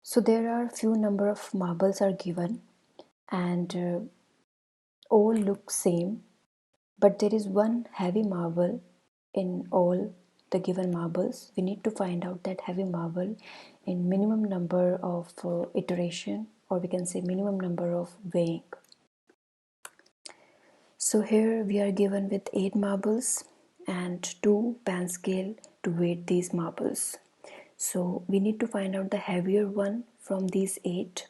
So there are few number of marbles are given, and all look same, but there is one heavy marble in all the given marbles. We need to find out that heavy marble in minimum number of iteration, or we can say minimum number of weighing. So here we are given with 8 marbles and 2 pan scale to weight these marbles. So we need to find out the heavier one from these 8.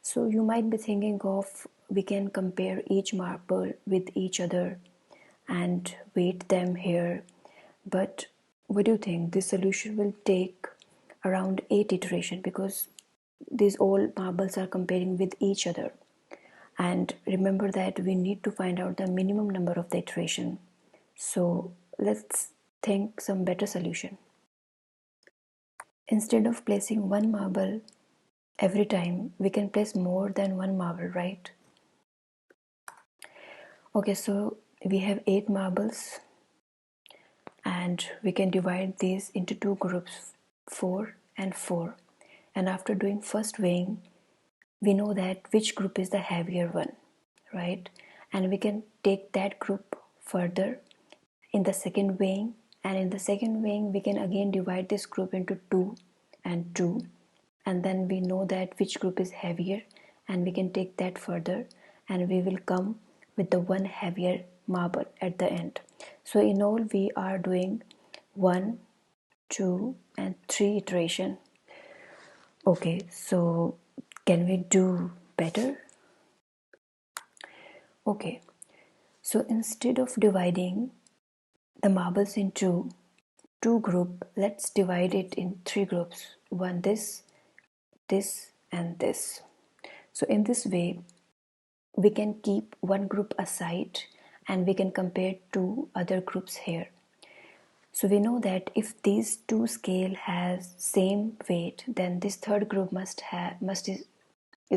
So you might be thinking of, we can compare each marble with each other and weight them here. But what do you think? This solution will take around 8 iteration, because these all marbles are comparing with each other. And remember that we need to find out the minimum number of the iteration. So let's think some better solution. Instead of placing one marble every time, we can place more than one marble, right? Okay, so we have 8 marbles and we can divide these into 2 groups, 4 and 4. And after doing first weighing, we know that which group is the heavier one, right? And we can take that group further in the second weighing, and in the second weighing we can again divide this group into 2 and 2, and then we know that which group is heavier, and we can take that further, and we will come with the one heavier marble at the end. So in all we are doing 1, 2 and 3 iteration. Okay, so can we do better? Okay, so instead of dividing the marbles into 2 group, let's divide it in 3 groups. One this, and this. So in this way we can keep one group aside and we can compare 2 other groups here. So we know that if these 2 scale has same weight, then this third group is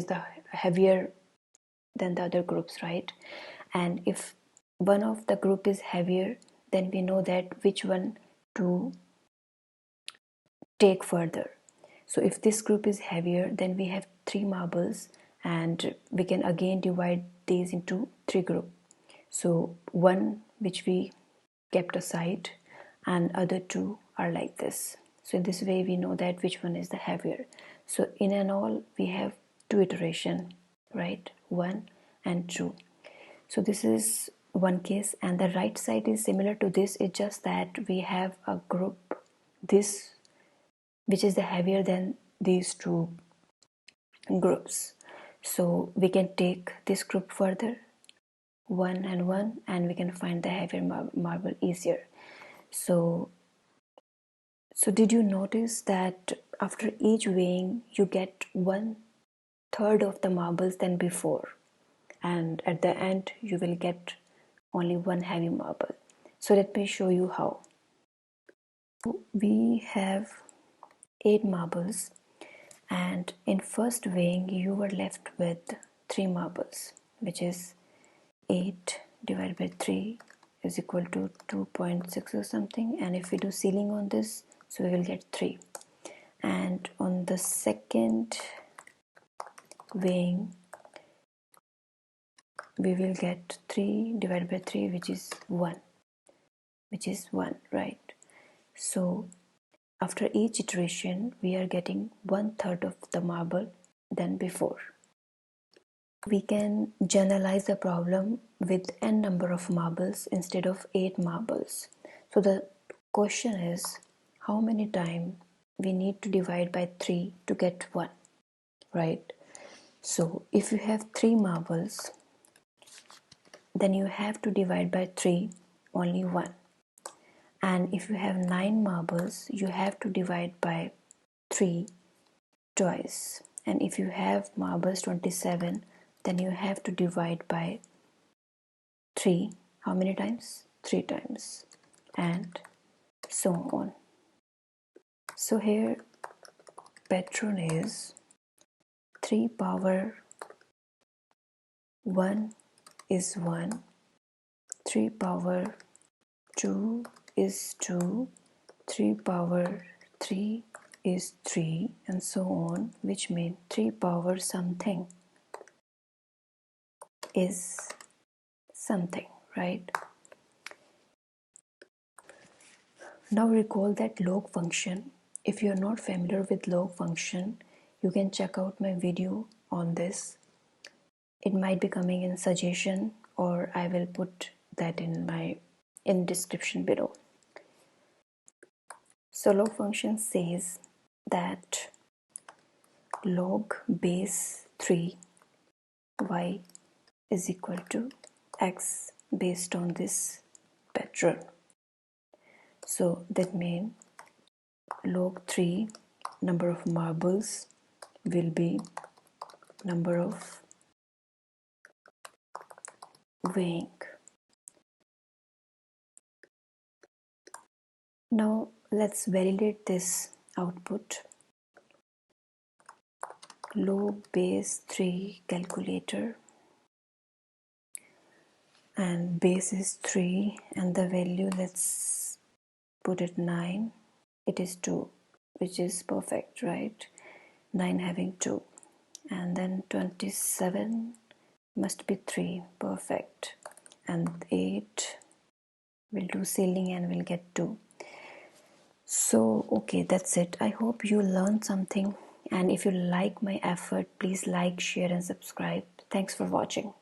the heavier than the other groups, right? And if one of the group is heavier, then we know that which one to take further. So if this group is heavier, then we have 3 marbles and we can again divide these into 3 groups. So one which we kept aside and other 2 are like this. So in this way we know that which one is the heavier. So in and all we have 2 iteration, right? 1 and 2. So this is one case, and the right side is similar to this. It's just that we have a group, this, which is the heavier than these 2 groups. So we can take this group further, 1 and 1, and we can find the heavier marble easier. So did you notice that after each weighing you get 1/3 of the marbles than before, and at the end you will get only one heavy marble? So let me show you how. We have 8 marbles, and in first weighing you were left with 3 marbles, which is 8 divided by 3 is equal to 2.6 or something, and if we do ceiling on this, so we will get 3. And on the second weighing we will get 3 divided by 3, which is 1, right? So after each iteration we are getting 1/3 of the marble than before. We can generalize the problem with n number of marbles instead of 8 marbles. So the question is, how many times we need to divide by 3 to get 1, right? So if you have 3 marbles, then you have to divide by 3 only 1. And if you have 9 marbles, you have to divide by 3 twice. And if you have marbles 27, then you have to divide by 3. How many times? 3 times. And so on. So here patron is 3 power 1 is 1, 3 power 2 is 2, 3 power 3 is 3 and so on, which means 3 power something is something, right? Now recall that log function. If you are not familiar with log function, you can check out my video on this. It might be coming in suggestion, or I will put that in description below. So log function says that log base 3 y is equal to x based on this pattern. So that means log 3 number of marbles will be number of weighing. Now let's validate this output. Log base 3 calculator, and base is 3 and the value, let's put it 9. It is 2, which is perfect, right? 9 having 2, and then 27 must be 3, perfect, and 8 will do ceiling and will get 2. So okay, that's it. I hope you learned something, and if you like my effort, please like, share and subscribe. Thanks for watching.